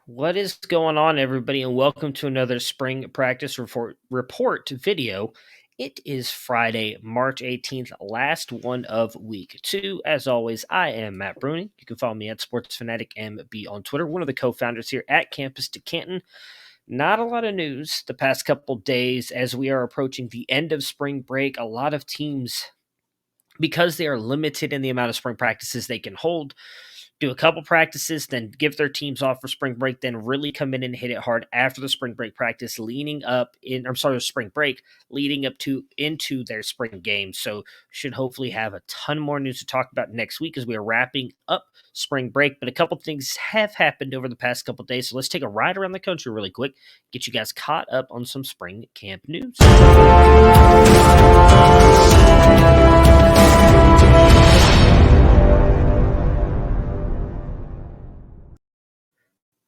What is going on, everybody, and welcome to another spring practice report video. It is Friday, March 18th, last one of week two. As always, I am Matt Bruni. You can follow me at SportsFanaticMB on Twitter, one of the co founders here at Campus to Canton. Not a lot of news the past couple days as we are approaching the end of spring break. A lot of teams, because they are limited in the amount of spring practices they can hold, do a couple practices, then give their teams off for spring break, then really come in and hit it hard after the spring break practice, the spring break, leading up to into their spring game. So should hopefully have a ton more news to talk about next week as we are wrapping up spring break. But a couple things have happened over the past couple days. So let's take a ride around the country really quick, get you guys caught up on some spring camp news.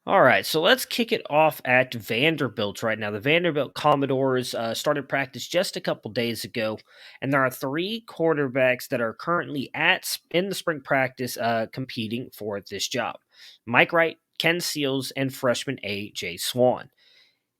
All right, so let's kick it off at Vanderbilt right now. The Vanderbilt Commodores started practice just a couple days ago, and there are three quarterbacks that are currently in the spring practice competing for this job: Mike Wright, Ken Seals, and freshman A.J. Swan.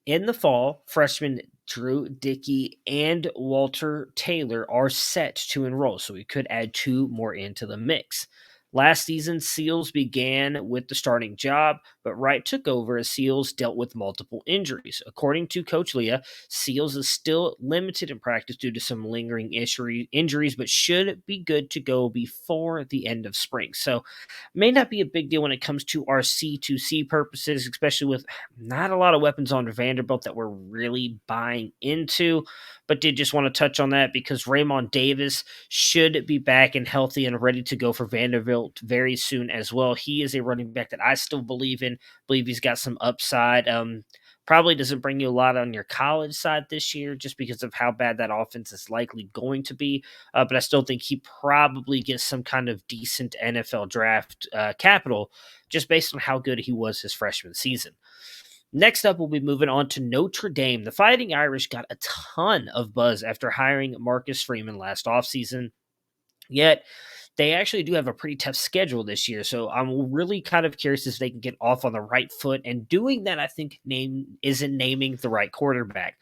In the fall, freshmen Drew Dickey and Walter Taylor are set to enroll, so we could add two more into the mix. Last season, Seals began with the starting job, but Wright took over as Seals dealt with multiple injuries. According to Coach Leah, Seals is still limited in practice due to some lingering injuries, but should be good to go before the end of spring. So, may not be a big deal when it comes to our C2C purposes, especially with not a lot of weapons on Vanderbilt that we're really buying into. But did just want to touch on that because Raymond Davis should be back and healthy and ready to go for Vanderbilt very soon as well. He is a running back that I still believe in. Believe he's got some upside. Probably doesn't bring you a lot on your college side this year just because of how bad that offense is likely going to be. But I still think he probably gets some kind of decent NFL draft capital just based on how good he was his freshman season. Next up, we'll be moving on to Notre Dame. The Fighting Irish got a ton of buzz after hiring Marcus Freeman last offseason. Yet, they actually do have a pretty tough schedule this year. So I'm really kind of curious if they can get off on the right foot. And doing that, I think, isn't naming the right quarterback.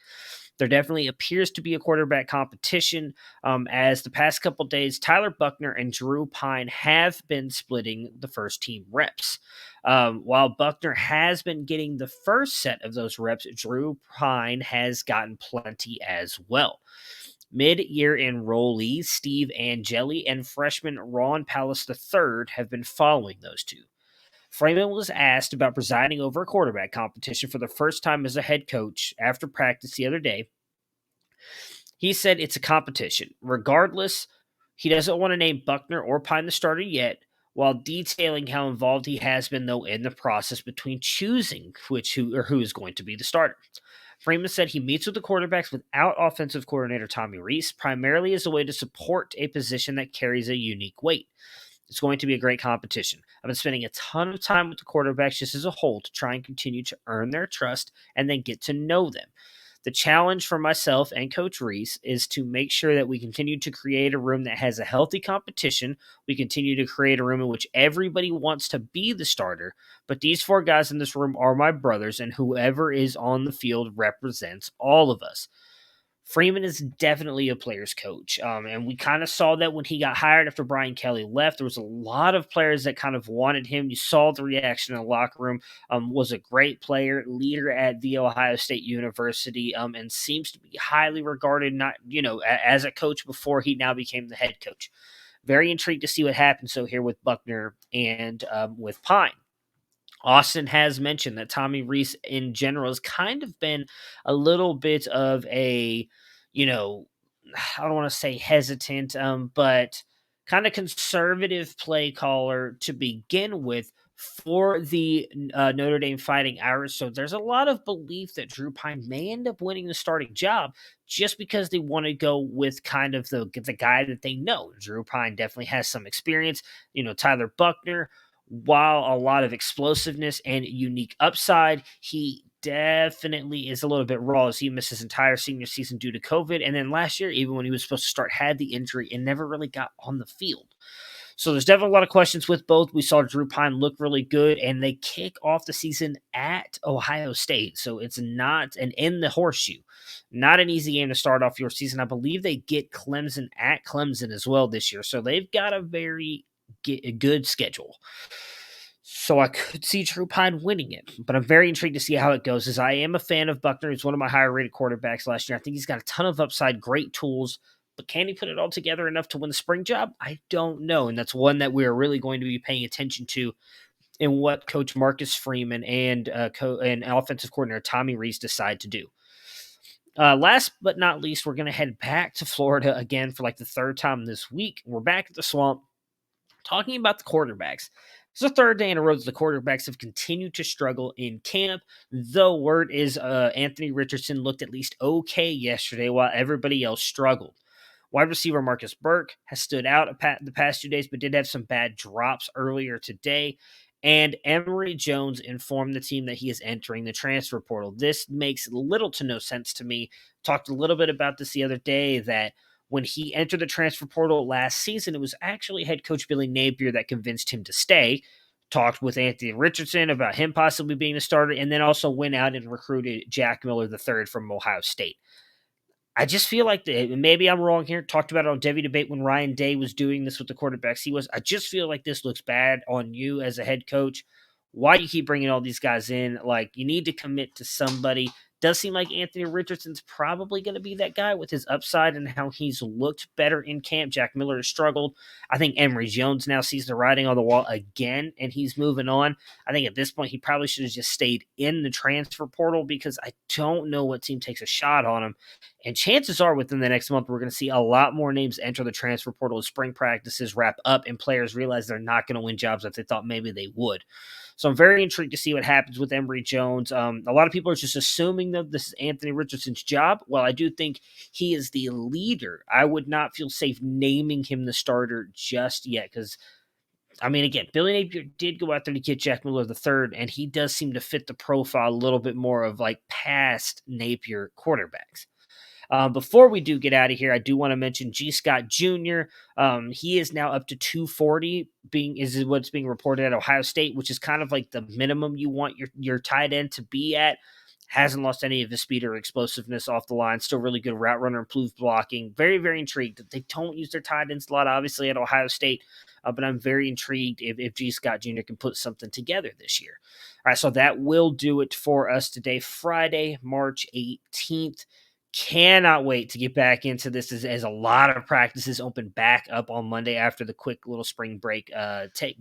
There definitely appears to be a quarterback competition as the past couple days, Tyler Buckner and Drew Pine have been splitting the first team reps. While Buckner has been getting the first set of those reps, Drew Pine has gotten plenty as well. Mid-year enrollees Steve Angeli and freshman Ron Pallas III have been following those two. Freeman was asked about presiding over a quarterback competition for the first time as a head coach after practice the other day. He said it's a competition. Regardless, he doesn't want to name Buckner or Pine the starter yet, while detailing how involved he has been, though, in the process between choosing who is going to be the starter. Freeman said he meets with the quarterbacks without offensive coordinator Tommy Rees, primarily as a way to support a position that carries a unique weight. It's going to be a great competition. I've been spending a ton of time with the quarterbacks just as a whole to try and continue to earn their trust and then get to know them. The challenge for myself and Coach Reese is to make sure that we continue to create a room that has a healthy competition. We continue to create a room in which everybody wants to be the starter, but these four guys in this room are my brothers, and whoever is on the field represents all of us. Freeman is definitely a player's coach. And we kind of saw that when he got hired after Brian Kelly left. There was a lot of players that kind of wanted him. You saw the reaction in the locker room. Was a great player, leader at The Ohio State University, and seems to be highly regarded, not, as a coach before he now became the head coach. Very intrigued to see what happens so here with Buckner and with Pine. Austin has mentioned that Tommy Reese in general has kind of been a little bit of a, you know, I don't want to say hesitant, but kind of conservative play caller to begin with for the Notre Dame Fighting Irish. So there's a lot of belief that Drew Pine may end up winning the starting job just because they want to go with kind of the guy that they know. Drew Pine definitely has some experience. Tyler Buckner, while a lot of explosiveness and unique upside, he definitely is a little bit raw as he missed his entire senior season due to COVID. And then last year, even when he was supposed to start, had the injury and never really got on the field. So there's definitely a lot of questions with both. We saw Drew Pine look really good, and they kick off the season at Ohio State. So it's not an in the horseshoe. Not an easy game to start off your season. I believe they get Clemson at Clemson as well this year. So they've got a very good schedule. So I could see Drew Pine winning it, but I'm very intrigued to see how it goes. As I am a fan of Buckner, he's one of my higher rated quarterbacks last year. I think he's got a ton of upside, great tools, but can he put it all together enough to win the spring job? I don't know, and that's one that we are really going to be paying attention to in what Coach Marcus Freeman and and offensive coordinator Tommy Rees decide to do. Last but not least, we're going to head back to Florida again for like the third time this week. We're back at the swamp talking about the quarterbacks. It's the third day in a row that the quarterbacks have continued to struggle in camp, though word is Anthony Richardson looked at least okay yesterday while everybody else struggled. Wide receiver Marcus Burke has stood out the past 2 days, but did have some bad drops earlier today. And Emory Jones informed the team that he is entering the transfer portal. This makes little to no sense to me. Talked a little bit about this the other day that when he entered the transfer portal last season, it was actually head coach Billy Napier that convinced him to stay. Talked with Anthony Richardson about him possibly being a starter, and then also went out and recruited Jack Miller III from Ohio State. I just feel like maybe I'm wrong here. Talked about it on Debbie Debate when Ryan Day was doing this with the quarterbacks. I just feel like this looks bad on you as a head coach. Why do you keep bringing all these guys in? Like, you need to commit to somebody. Does seem like Anthony Richardson's probably going to be that guy with his upside and how he's looked better in camp. Jack Miller has struggled. I think Emory Jones now sees the writing on the wall again, and he's moving on. I think at this point he probably should have just stayed in the transfer portal because I don't know what team takes a shot on him. And chances are within the next month, we're going to see a lot more names enter the transfer portal as spring practices wrap up and players realize they're not going to win jobs that they thought maybe they would. So I'm very intrigued to see what happens with Emory Jones. A lot of people are just assuming that this is Anthony Richardson's job. While I do think he is the leader, I would not feel safe naming him the starter just yet because I mean, again, Billy Napier did go out there to get Jack Miller III, and he does seem to fit the profile a little bit more of like past Napier quarterbacks. Before we do get out of here, I do want to mention G. Scott Jr. He is now up to 240, is what's being reported at Ohio State, which is kind of like the minimum you want your tight end to be at. Hasn't lost any of his speed or explosiveness off the line. Still really good route runner, improved blocking. Very, very intrigued. They don't use their tight ends a lot, obviously, at Ohio State, but I'm very intrigued if G. Scott Jr. can put something together this year. All right, so that will do it for us today, Friday, March 18th. Cannot wait to get back into this as a lot of practices open back up on Monday after the quick little spring break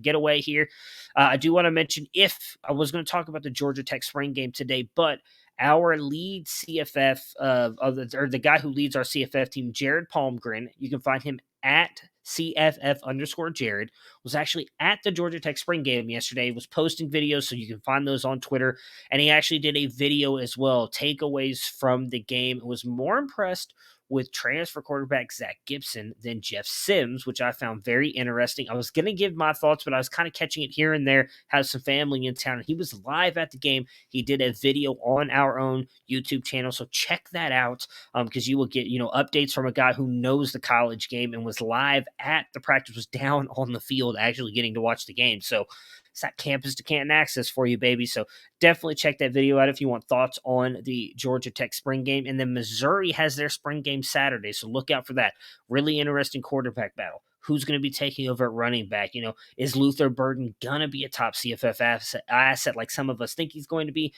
getaway here. I do want to mention if I was going to talk about the Georgia Tech spring game today, but our lead CFF or the guy who leads our CFF team, Jared Palmgren, you can find him at CFF_Jared, was actually at the Georgia Tech spring game yesterday, was posting videos, so you can find those on Twitter, and he actually did a video as well, takeaways from the game. I was more impressed with transfer quarterback Zach Gibson than Jeff Sims, which I found very interesting. I was going to give my thoughts, but I was kind of catching it here and there, had some family in town, and he was live at the game. He did a video on our own YouTube channel, so check that out because you will get, updates from a guy who knows the college game and was live at the practice, was down on the field actually getting to watch the game. So it's that campus to Canton access for you, baby. So definitely check that video out if you want thoughts on the Georgia Tech spring game. And then Missouri has their spring game Saturday, so look out for that. Really interesting quarterback battle. Who's going to be taking over at running back? Is Luther Burden going to be a top CFF asset like some of us think he's going to be?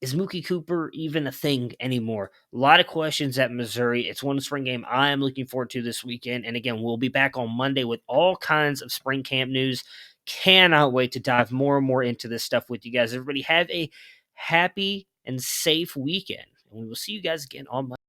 Is Mookie Cooper even a thing anymore? A lot of questions at Missouri. It's one spring game I am looking forward to this weekend. And again, we'll be back on Monday with all kinds of spring camp news. Cannot wait to dive more and more into this stuff with you guys. Everybody have a happy and safe weekend. And we will see you guys again on Monday.